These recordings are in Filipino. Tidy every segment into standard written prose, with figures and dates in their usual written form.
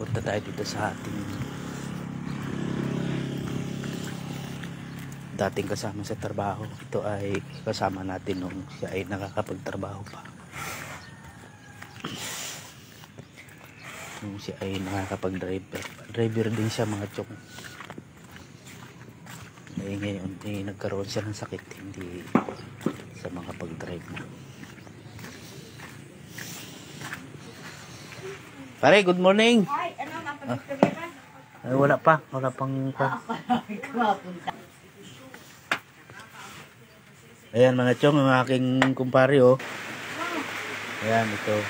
Punta tayo dito sa ating dating kasama sa trabaho. Ito ay kasama natin nung siya ay nakakapagtrabaho pa. Nung siya ay nakakapag-driver. Driver din siya mga chong. Ngayon nagkaroon siya ng sakit, hindi sa mga pag-drive na. Pare, good morning. Ay, ano, napag-istorya ka? Ay, wala pang ayan mga chong, ang aking kumpare oh. Ayan ito.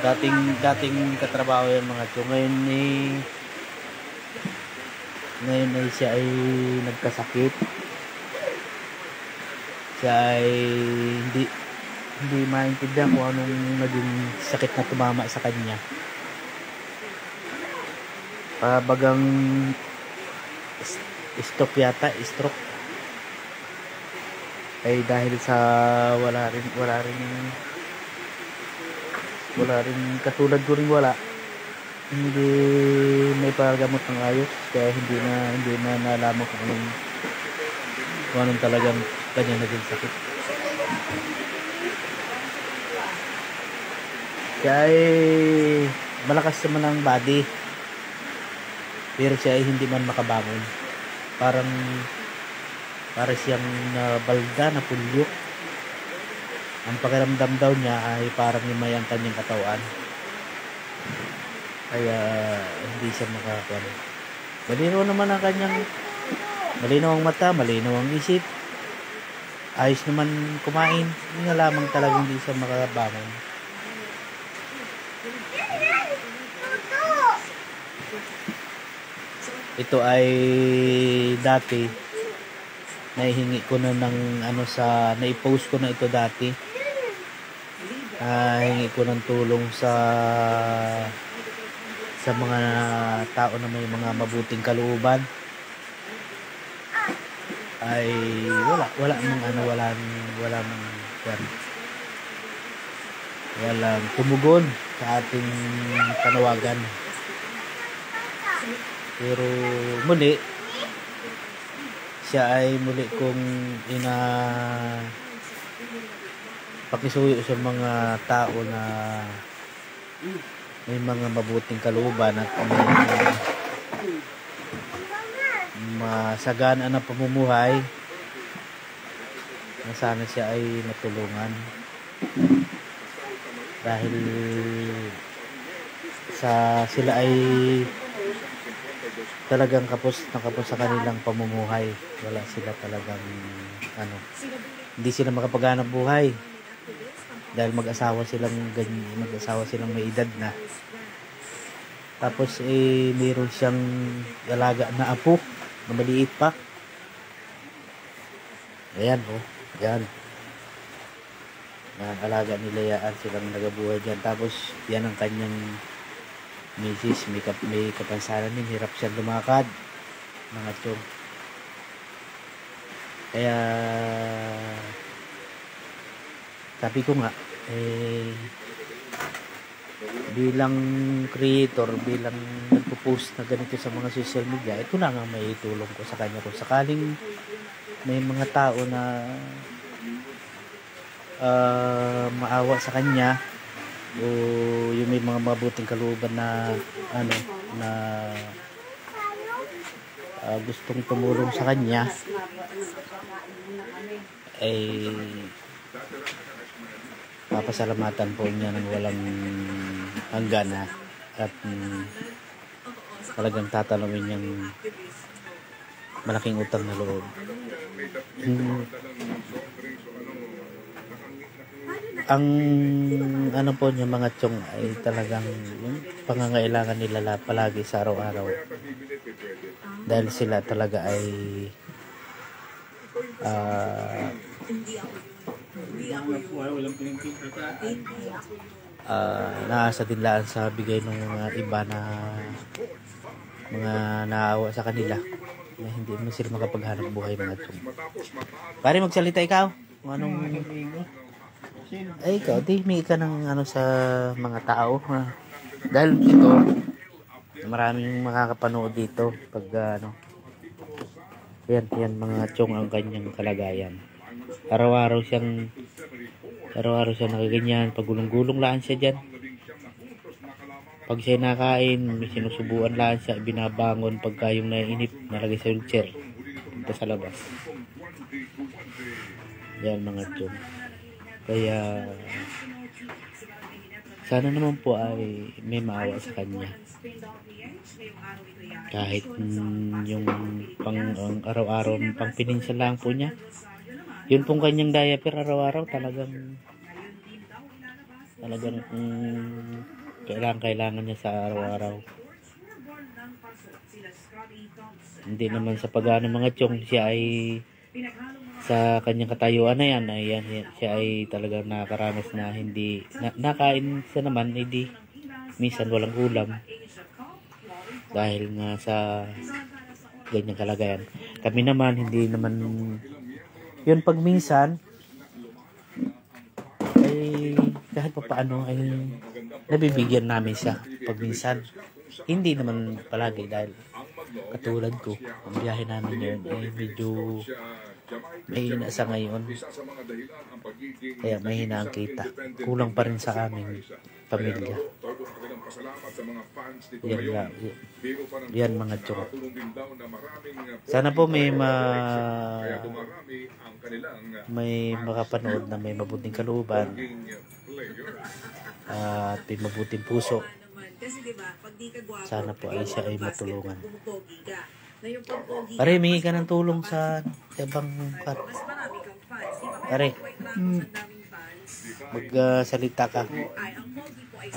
Dating katrabaho yan mga chong. Ngayon ay siya ay nagkasakit. Siya ay hindi maintindihan kung anong naging sakit na tumama sa kanya. Bagang stroke yata, stroke. Ay dahil sa wala rin katulad ko rin wala. Hindi may pagamot ng ayos kaya hindi na nalaman kung anong talagang kanya naging sakit. Siya ay malakas naman ang body pero siya ay hindi man makabangon. Para siyang nabalda, na pulyo. Ang pakiramdam daw niya ay parang may ang kanyang katawan. Kaya hindi siya makakuha. Malinaw naman ang kanyang, malinaw ang mata, malinaw ang isip. Ayos naman kumain. Hindi na lamang talagang hindi siya makabangon. Ito ay dati naihingi ko na ng naipost ko na ito dati. Hingi ko ng tulong sa mga tao na may mga mabuting kalooban. Ay walang tumugon sa ating panawagan. Pero muli siya ay muli kong pakisuyo sa mga tao na may mga mabuting kalooban at may masaganaan na pamumuhay na sana siya ay matulungan dahil sila ay talagang kapos sa kanilang pamumuhay. Wala sila talagang hindi sila makapaghanap buhay dahil mag-asawa silang may edad na. Tapos mayroon siyang alaga na apo na maliit pa. Ayan yan. Alaga nila yan, silang nagabuhay dyan. Tapos yan ang kanyang misis, may kapansanan din, hirap siyang lumakad mga chong. Kaya sabi ko nga bilang creator, bilang nagpo-post na ganito sa mga social media, ito na nga may tulong ko sa kanya kung sakaling may mga tao na maawa sa kanya o yung may mga mabuting kalooban na gustong tumulong sa kanya ay papasalamatan po niya ng walang hanggan at talagang tatanawin niyang malaking utang na loob. Ang po niya mga chong ay talagang yung pangangailangan nila palagi sa araw-araw dahil sila talaga ay naasa din laan sa bigay ng mga iba na mga naawa sa kanila na hindi mo sila makapaghanap buhay mga chong. Pare, magsalita ikaw kung anong ay ikaw, di may ka ng sa mga tao Dahil dito, maraming makakapanood dito pag yan mga chong ang kanyang kalagayan. Araw-araw siyang nakaganyan, pagulong-gulong laan siya dyan. Pag siya nakain, may sinusubuan laan siya, binabangon pagka yung naiinip, nalagay sa wheelchair, punta sa labas. Yan mga chong. Kaya sana naman po ay may maawa sa kanya. Kahit yung ang araw-araw pang pininsa lang po niya. Yun pong kanyang diaper araw-araw talagang kailangan niya sa araw-araw. Hindi naman sa pag-ano mga chong, siya ay sa kanyang katayuan na yan, siya ay talagang nakakaranas na hindi nakain siya naman, hindi minsan walang ulam dahil nga sa ganyang kalagayan. Kami naman hindi naman yun, pag minsan ay kahit pa paano ay nabibigyan namin siya pag minsan, hindi naman palagi dahil katulad ko, ang biyahe namin yun ay medyo mahina sa ngayon, kaya mahina ang kita, kulang pa rin sa aming pamilya. Yan mga chong. Sana po may makapanood na may mabuting kalooban at may mabuting puso. Sana po ay siya ay matulungan. Pare, humingi ka ng tulong sa ibang part. Pare, magsalita ka.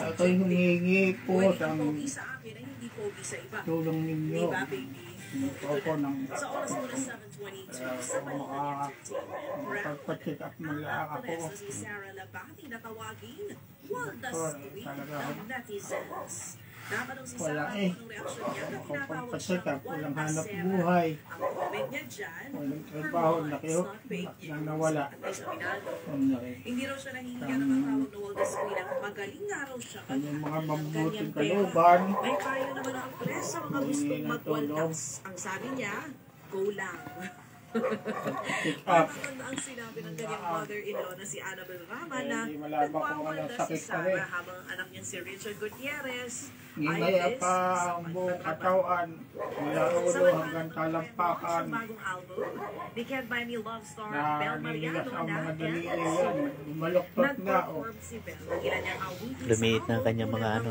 Ako'y humingi po sa tulong ninyo. Ako ng pagpacheck up mo lang ako. Wala pagpacheck up, walang hanap buhay, walang trabaho, nang nawala. Hindi raw siya nahihiya ng mga tawag na Waldes Queen. Magaling nga raw siya. Kanyang mga mabuting kalooban. May payo naman ang press sa mga gustong magwaldas. Ang sabi niya, go lang. Maganda ang sinabi ng kanyang mother-in-law na si Annabel Rama na nagwawaldas si Sarah habang ang anak niyang si Richard Gutierrez Ngingaya pa ang buong katawan, mula ulo hanggang talampakan, na ninigas ang mga daliri yan, maluktot na o. Lumiit na kanyang mga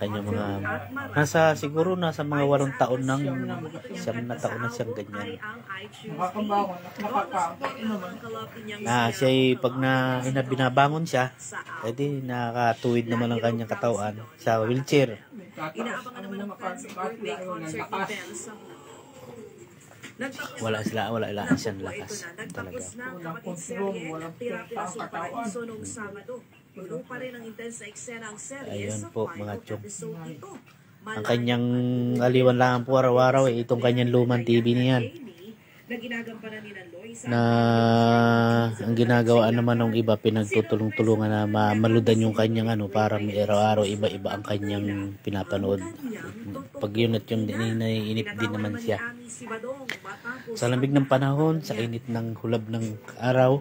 kanyang mga nasa siguro nasa mga 8 taon nang siyang na taon na siyang ganyan. Nakakabangon, Siya ay pag binabangon siya, edi nakatuwid naman ang kanyang katawan sa wheelchair. Inaabangan naman ng fans ang birthday concert events. Wala siyang lakas talaga. Nagtapos na ang kapatid serye at tirapi ng Sulparaiso noong Sabado. Puno pa rin ang intense na eksena ang serye sa po, final mga chong. episode nito. Ang kanyang aliwan lang po araw-araw itong kanyang lumang TV niyan. Na ginagampanan ni Loy sa Na ang ginagawa naman ng iba, pinagtutulong-tulungan na maludan yung kanyang para may araw-araw iba-iba ang kanyang pinapanood. Pag yun at yun, naiinip din naman siya. Sa lamig ng panahon, sa init ng hulab ng araw,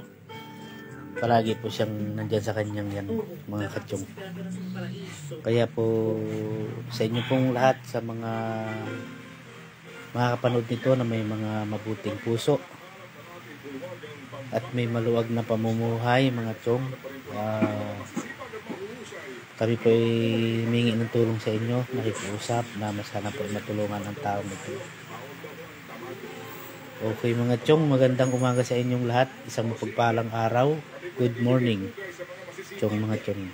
palagi po siyang nandyan sa kanyang mga katyong. Kaya po sa inyo pong lahat, sa mga makakapanood nito na may mga mabuting puso at may maluwag na pamumuhay, mga chong, kami po ay humingi ng tulong sa inyo, nakikiusap na masana po matulungan ang taong ito. Okay mga chong, magandang umaga sa inyong lahat, isang mapagpalang araw. Good morning, chong mga chong.